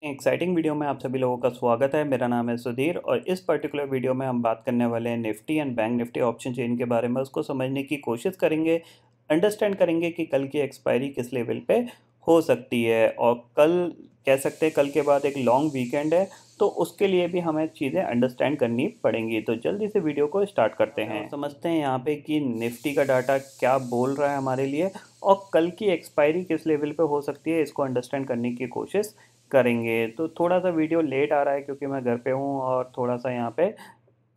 Exciting video में आप सभी लोगों का स्वागत है। मेरा नाम है सुधीर और इस पर्टिकुलर वीडियो में हम बात करने वाले हैं Nifty and bank Nifty option chain के बारे में। उसको समझने की कोशिश करेंगे, अंडरस्टैंड करेंगे कि कल की एक्सपायरी किस लेवल पे हो सकती है। और कल कह सकते हैं कल के बाद एक लॉन्ग वीकेंड है, तो उसके लिए भी हमें चीज़ें अंडरस्टैंड करनी पड़ेंगी। तो जल्दी से वीडियो को स्टार्ट करते हैं, समझते हैं यहाँ पे कि निफ्टी का डाटा क्या बोल रहा है हमारे लिए और कल की एक्सपायरी किस लेवल पे हो सकती है, इसको अंडरस्टैंड करने की कोशिश करेंगे। तो थोड़ा सा वीडियो लेट आ रहा है क्योंकि मैं घर पे हूँ और थोड़ा सा यहाँ पे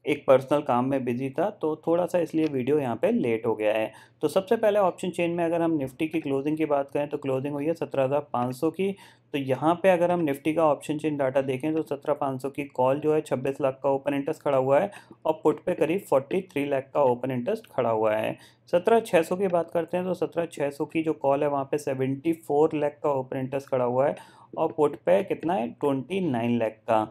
एक पर्सनल काम में बिजी था, तो थोड़ा सा इसलिए वीडियो यहाँ पे लेट हो गया है। तो सबसे पहले ऑप्शन चेन में अगर हम निफ्टी की क्लोजिंग की बात करें तो क्लोजिंग हुई है 17,500 की। तो यहाँ पे अगर हम निफ्टी का ऑप्शन चेन डाटा देखें तो 17,500 की कॉल जो है 26 लाख का ओपन इंटरेस्ट खड़ा हुआ है और पुट पे करीब 43 लाख का ओपन इंटरेस्ट खड़ा हुआ है। 17,600 की बात करते हैं तो 17,600 की जो कॉल है वहाँ पे 74 लाख का ओपन इंटरेस्ट खड़ा हुआ है और पुट पे कितना है 29 लाख का।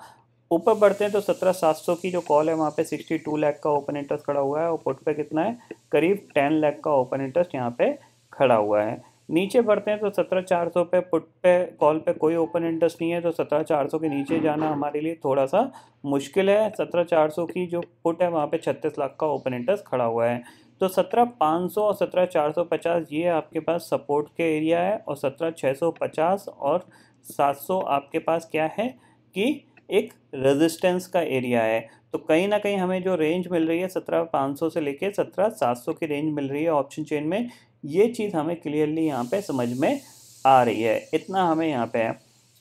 ऊपर बढ़ते हैं तो 17,700 की जो कॉल है वहाँ पे 62 लाख का ओपन इंटरेस्ट खड़ा हुआ है और पुट पे कितना है करीब 10 लाख का ओपन इंटरेस्ट यहाँ पे खड़ा हुआ है। नीचे बढ़ते हैं तो 17,400 पे पुट पे कॉल पे कोई ओपन इंटरेस्ट नहीं है, तो 17,400 के नीचे जाना हमारे लिए थोड़ा सा मुश्किल है। 17,400 की जो पुट है वहाँ पे 36 लाख का ओपन इंटरेस्ट खड़ा हुआ है। तो 17,500 और 17,450 ये आपके पास सपोर्ट के एरिया है और 17,650 और 700 आपके पास क्या है कि एक रेजिस्टेंस का एरिया है। तो कहीं ना कहीं हमें जो रेंज मिल रही है 17,500 से लेके 17,700 की रेंज मिल रही है ऑप्शन चेन में। ये चीज़ हमें क्लियरली यहाँ पे समझ में आ रही है, इतना हमें यहाँ पे है।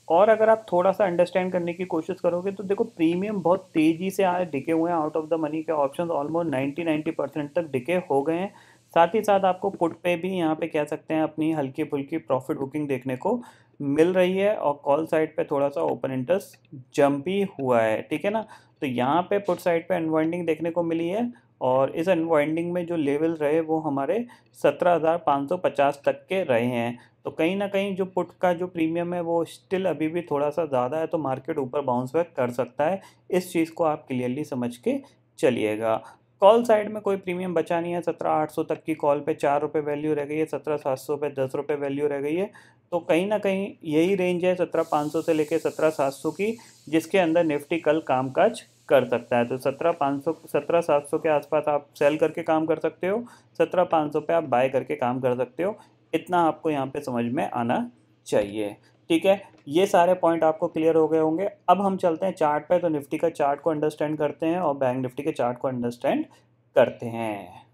और अगर आप थोड़ा सा अंडरस्टैंड करने की कोशिश करोगे तो देखो प्रीमियम बहुत तेज़ी से आज डिके हुए हैं। आउट ऑफ द मनी के ऑप्शंस ऑलमोस्ट 90% तक डिके हो गए हैं। साथ ही साथ आपको पुट पे भी यहाँ पे कह सकते हैं अपनी हल्की फुल्की प्रॉफिट बुकिंग देखने को मिल रही है और कॉल साइड पे थोड़ा सा ओपन इंटरेस्ट जंप भी हुआ है, ठीक है ना। तो यहाँ पे पुट साइड पे अनवाइंडिंग देखने को मिली है और इस अनवाइंडिंग में जो लेवल रहे वो हमारे 17,550 तक के रहे हैं। तो कहीं ना कहीं जो पुट का जो प्रीमियम है वो स्टिल अभी भी थोड़ा सा ज़्यादा है, तो मार्केट ऊपर बाउंस बैक कर सकता है। इस चीज़ को आप क्लियरली समझ के चलिएगा। कॉल साइड में कोई प्रीमियम बचा नहीं है। 17,800 तक की कॉल पे 4 रुपये वैल्यू रह गई है, 17,700 पे 10 रुपये वैल्यू रह गई है। तो कहीं ना कहीं यही रेंज है 17,500 से लेके 17,700 की, जिसके अंदर निफ्टी कल कामकाज कर सकता है। तो 17,500 17,700 के आसपास आप सेल करके काम कर सकते हो, 17,500 पे आप बाय करके काम कर सकते हो। इतना आपको यहाँ पे समझ में आना चाहिए, ठीक है। ये सारे पॉइंट आपको क्लियर हो गए होंगे। अब हम चलते हैं चार्ट पे, तो निफ्टी का चार्ट को अंडरस्टैंड करते हैं और बैंक निफ्टी के चार्ट को अंडरस्टैंड करते हैं।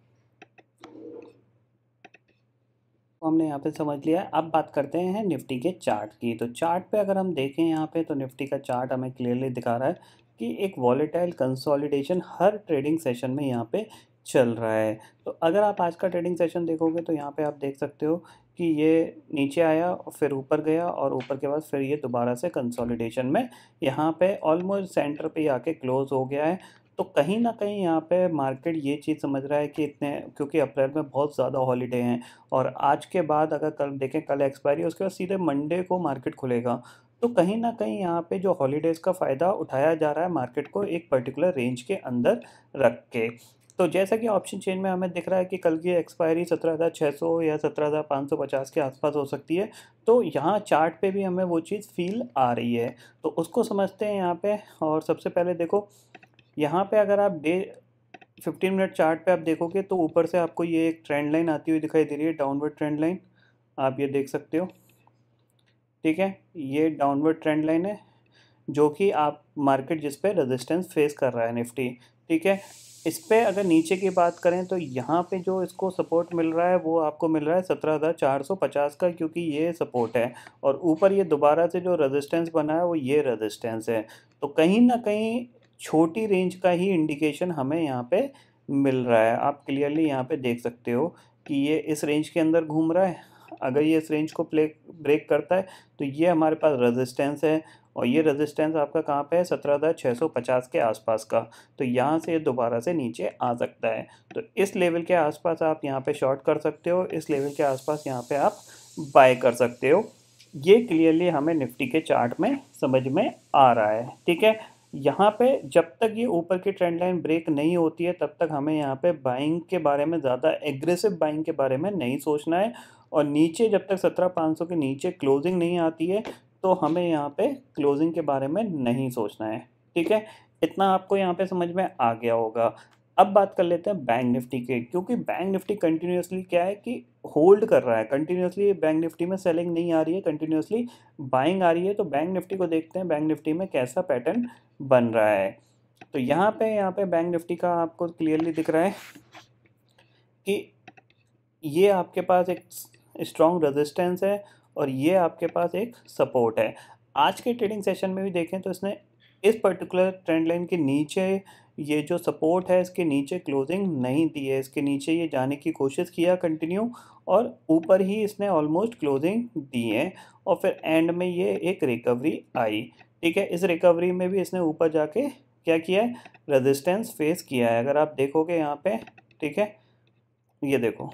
तो हमने यहाँ पे समझ लिया है। अब बात करते हैं निफ्टी के चार्ट की। तो चार्ट पे अगर हम देखें यहाँ पे तो निफ्टी का चार्ट हमें क्लियरली दिखा रहा है कि एक वॉलेटाइल कंसोलिडेशन हर ट्रेडिंग सेशन में यहाँ पे चल रहा है। तो अगर आप आज का ट्रेडिंग सेशन देखोगे तो यहाँ पे आप देख सकते हो कि ये नीचे आया और फिर ऊपर गया और ऊपर के बाद फिर ये दोबारा से कंसोलिडेशन में यहाँ पे ऑलमोस्ट सेंटर पे आके क्लोज हो गया है। तो कहीं ना कहीं यहाँ पे मार्केट ये चीज़ समझ रहा है कि इतने, क्योंकि अप्रैल में बहुत ज़्यादा हॉलीडे हैं और आज के बाद अगर कल देखें कल एक्सपायरी उसके बाद सीधे मंडे को मार्केट खुलेगा। तो कहीं ना कहीं यहाँ पे जो हॉलीडेज़ का फ़ायदा उठाया जा रहा है मार्केट को एक पर्टिकुलर रेंज के अंदर रख के। तो जैसा कि ऑप्शन चेन में हमें दिख रहा है कि कल की एक्सपायरी 17,600 या 17,550 के आसपास हो सकती है। तो यहाँ चार्ट पे भी हमें वो चीज़ फील आ रही है, तो उसको समझते हैं यहाँ पे। और सबसे पहले देखो यहाँ पे अगर आप डे 15 मिनट चार्ट पे आप देखोगे तो ऊपर से आपको ये एक ट्रेंड लाइन आती हुई दिखाई दे रही है, डाउनवर्ड ट्रेंड लाइन। आप ये देख सकते हो, ठीक है। ये डाउनवर्ड ट्रेंड लाइन है जो कि आप मार्केट जिस पे रेजिस्टेंस फेस कर रहा है निफ्टी, ठीक है। इस पे अगर नीचे की बात करें तो यहाँ पे जो इसको सपोर्ट मिल रहा है वो आपको मिल रहा है 17,450 का, क्योंकि ये सपोर्ट है। और ऊपर ये दोबारा से जो रेजिस्टेंस बना है वो ये रेजिस्टेंस है। तो कहीं ना कहीं छोटी रेंज का ही इंडिकेशन हमें यहाँ पे मिल रहा है। आप क्लियरली यहाँ पे देख सकते हो कि ये इस रेंज के अंदर घूम रहा है। अगर ये इस रेंज को ब्रेक करता है तो ये हमारे पास रेजिस्टेंस है और ये रेजिस्टेंस आपका कहाँ पे है 17,650 के आसपास का। तो यहाँ से ये दोबारा से नीचे आ सकता है। तो इस लेवल के आसपास आप यहाँ पे शॉर्ट कर सकते हो, इस लेवल के आसपास यहाँ पे आप बाय कर सकते हो। ये क्लियरली हमें निफ्टी के चार्ट में समझ में आ रहा है, ठीक है। यहाँ पे जब तक ये ऊपर की ट्रेंड लाइन ब्रेक नहीं होती है तब तक हमें यहाँ पे बाइंग के बारे में ज़्यादा एग्रेसिव बाइंग के बारे में नहीं सोचना है। और नीचे जब तक 17,500 के नीचे क्लोजिंग नहीं आती है तो हमें यहाँ पे क्लोजिंग के बारे में नहीं सोचना है। ठीक है, इतना आपको यहाँ पे समझ में आ गया होगा। अब बात कर लेते हैं बैंक निफ्टी के, क्योंकि बैंक निफ्टी कंटिन्यूसली क्या है कि होल्ड कर रहा है, कंटिन्यूसली बैंक निफ्टी में सेलिंग नहीं आ रही है, कंटिन्यूसली बाइंग आ रही है। तो बैंक निफ्टी को देखते हैं, बैंक निफ्टी में कैसा पैटर्न बन रहा है। तो यहाँ पे बैंक निफ्टी का आपको क्लियरली दिख रहा है कि ये आपके पास एक स्ट्रॉन्ग रेजिस्टेंस है और ये आपके पास एक सपोर्ट है। आज के ट्रेडिंग सेशन में भी देखें तो इसने इस पर्टिकुलर ट्रेंड लाइन के नीचे, ये जो सपोर्ट है इसके नीचे क्लोजिंग नहीं दी है, इसके नीचे ये जाने की कोशिश किया कंटिन्यू, और ऊपर ही इसने ऑलमोस्ट क्लोजिंग दी है, और फिर एंड में ये एक रिकवरी आई। ठीक है, इस रिकवरी में भी इसने ऊपर जाके क्या किया है, रेजिस्टेंस फेस किया है। अगर आप देखोगे यहाँ पे, ठीक है, ये देखो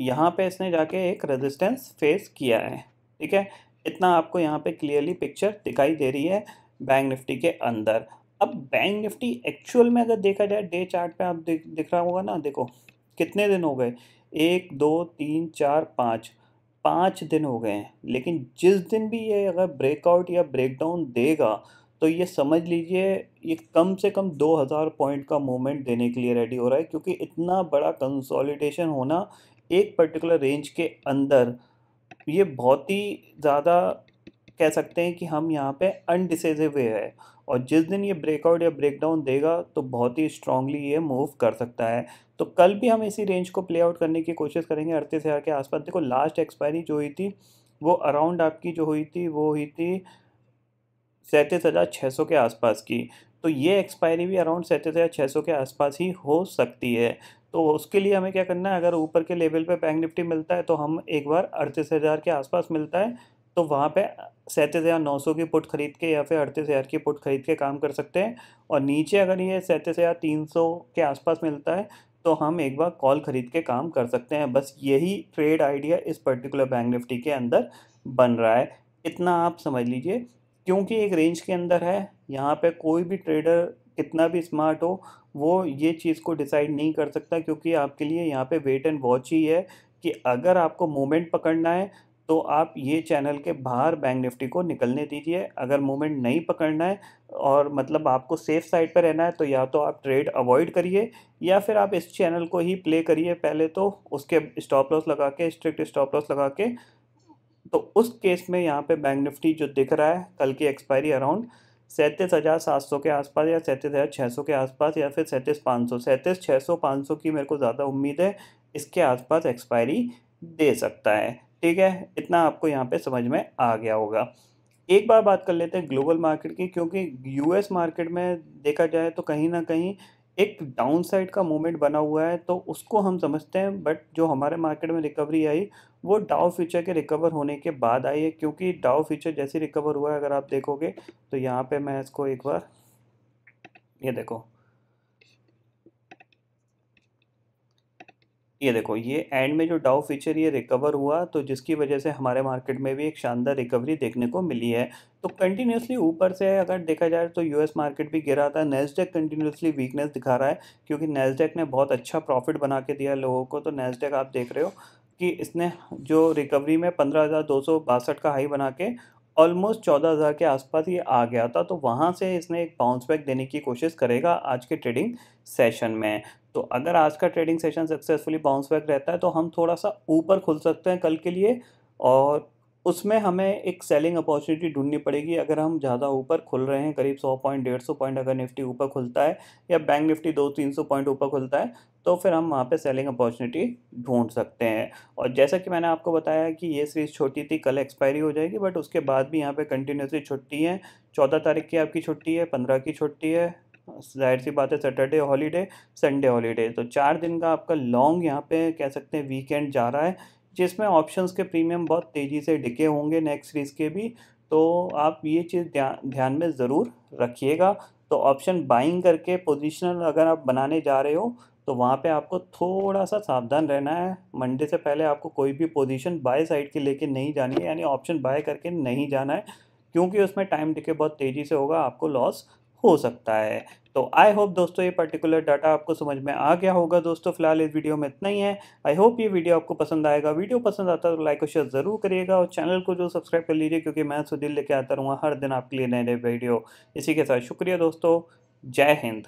यहाँ पे इसने जाके एक रेजिस्टेंस फेस किया है। ठीक है, इतना आपको यहाँ पे क्लियरली पिक्चर दिखाई दे रही है बैंक निफ्टी के अंदर। अब बैंक निफ्टी एक्चुअल में अगर देखा जाए डे चार्ट पे, आप दिख रहा होगा ना, देखो कितने दिन हो गए, 1 2 3 4 5, 5 दिन हो गए हैं। लेकिन जिस दिन भी ये अगर ब्रेकआउट या ब्रेकडाउन देगा तो ये समझ लीजिए ये कम से कम 2000 पॉइंट का मूवमेंट देने के लिए रेडी हो रहा है, क्योंकि इतना बड़ा कंसोलिडेशन होना एक पर्टिकुलर रेंज के अंदर, ये बहुत ही ज़्यादा कह सकते हैं कि हम यहाँ पे अनडिसाइसिव है। और जिस दिन ये ब्रेकआउट या ब्रेकडाउन देगा तो बहुत ही स्ट्रांगली ये मूव कर सकता है। तो कल भी हम इसी रेंज को प्ले आउट करने की कोशिश करेंगे 38,000 के आसपास। देखो लास्ट एक्सपायरी जो हुई थी वो अराउंड आपकी जो हुई थी वो हुई थी 37,600 के आसपास की। तो ये एक्सपायरी भी अराउंड 37,600 के आसपास ही हो सकती है। तो उसके लिए हमें क्या करना है, अगर ऊपर के लेवल पे बैंक निफ्टी मिलता है तो हम एक बार 38,000 के आसपास मिलता है तो वहाँ पे 37,900 की पुट खरीद के या फिर 38,000 की पुट खरीद के काम कर सकते हैं। और नीचे अगर ये 37,300 के आसपास मिलता है तो हम एक बार कॉल खरीद के काम कर सकते हैं। बस यही ट्रेड आइडिया इस पर्टिकुलर बैंक निफ्टी के अंदर बन रहा है, इतना आप समझ लीजिए। क्योंकि एक रेंज के अंदर है, यहाँ पे कोई भी ट्रेडर कितना भी स्मार्ट हो वो ये चीज़ को डिसाइड नहीं कर सकता, क्योंकि आपके लिए यहाँ पे वेट एंड वॉच ही है कि अगर आपको मोमेंट पकड़ना है तो आप ये चैनल के बाहर बैंक निफ्टी को निकलने दीजिए। अगर मोमेंट नहीं पकड़ना है और मतलब आपको सेफ साइड पर रहना है तो या तो आप ट्रेड अवॉइड करिए या फिर आप इस चैनल को ही प्ले करिए पहले, तो उसके स्टॉप लॉस लगा के, स्ट्रिक्ट स्टॉप लॉस लगा के। तो उस केस में यहाँ पे बैंक निफ्टी जो दिख रहा है कल की एक्सपायरी अराउंड 37,700 के आसपास या 37,600 के आसपास या फिर 37,500, 37,600-500 की मेरे को ज़्यादा उम्मीद है, इसके आसपास एक्सपायरी दे सकता है। ठीक है, इतना आपको यहाँ पे समझ में आ गया होगा। एक बार बात कर लेते हैं ग्लोबल मार्केट की, क्योंकि यूएस मार्केट में देखा जाए तो कहीं ना कहीं एक डाउन साइड का मूवमेंट बना हुआ है, तो उसको हम समझते हैं। बट जो हमारे मार्केट में रिकवरी आई वो डाउ फ्यूचर के रिकवर होने के बाद आई है, क्योंकि डाउ फ्यूचर जैसे रिकवर हुआ है अगर आप देखोगे तो यहाँ पे मैं इसको एक बार, ये देखो, ये देखो, ये एंड में जो डाउ फीचर ये रिकवर हुआ तो जिसकी वजह से हमारे मार्केट में भी एक शानदार रिकवरी देखने को मिली है। तो कंटिन्यूसली ऊपर से अगर देखा जाए तो यूएस मार्केट भी गिरा था, नैस्डैक कंटिन्यूसली वीकनेस दिखा रहा है, क्योंकि नैस्डैक ने बहुत अच्छा प्रॉफिट बना के दिया लोगों को। तो नैस्डैक आप देख रहे हो कि इसने जो रिकवरी में 15,262 का हाई बना के ऑलमोस्ट 14,000 के आसपास ये आ गया था, तो वहाँ से इसने एक बाउंस बैक देने की कोशिश करेगा आज के ट्रेडिंग सेशन में। तो अगर आज का trading session successfully bounce back रहता है तो हम थोड़ा सा ऊपर खुल सकते हैं कल के लिए, और उसमें हमें एक सेलिंग अपॉर्चुनिटी ढूंढनी पड़ेगी। अगर हम ज़्यादा ऊपर खुल रहे हैं, करीब 100 पॉइंट 150 पॉइंट अगर निफ्टी ऊपर खुलता है या बैंक निफ्टी 200-300 पॉइंट ऊपर खुलता है तो फिर हम वहाँ पे सेलिंग अपॉर्चुनिटी ढूंढ सकते हैं। और जैसा कि मैंने आपको बताया कि ये सीरीज़ छोटी थी, कल एक्सपायरी हो जाएगी, बट उसके बाद भी यहाँ पे कंटिन्यूसली छुट्टी है। 14 तारीख की आपकी छुट्टी है, 15 की छुट्टी है, जाहिर सी बात है सैटरडे हॉलीडे, संडे हॉलीडे, तो 4 दिन का आपका लॉन्ग यहाँ पे कह सकते हैं वीकेंड जा रहा है, जिसमें ऑप्शंस के प्रीमियम बहुत तेज़ी से डिके होंगे नेक्स्ट सीरीज़ के भी। तो आप ये चीज़ ध्यान में ज़रूर रखिएगा। तो ऑप्शन बाइंग करके पोजिशनल अगर आप बनाने जा रहे हो तो वहाँ पे आपको थोड़ा सा सावधान रहना है। मंडे से पहले आपको कोई भी पोजीशन बाय साइड के लेके नहीं जानी है, यानी ऑप्शन बाय करके नहीं जाना है, क्योंकि उसमें टाइम डिके बहुत तेज़ी से होगा, आपको लॉस हो सकता है। तो आई होप दोस्तों ये पर्टिकुलर डाटा आपको समझ में आ गया होगा दोस्तों। फिलहाल इस वीडियो में इतना ही है। आई होप ये वीडियो आपको पसंद आएगा। वीडियो पसंद आता है तो लाइक और शेयर ज़रूर करिएगा और चैनल को जो सब्सक्राइब कर लीजिए, क्योंकि मैं सुधीर लेके आता रहूँगा हर दिन आपके लिए नए नए वीडियो। इसी के साथ शुक्रिया दोस्तों। जय हिंद।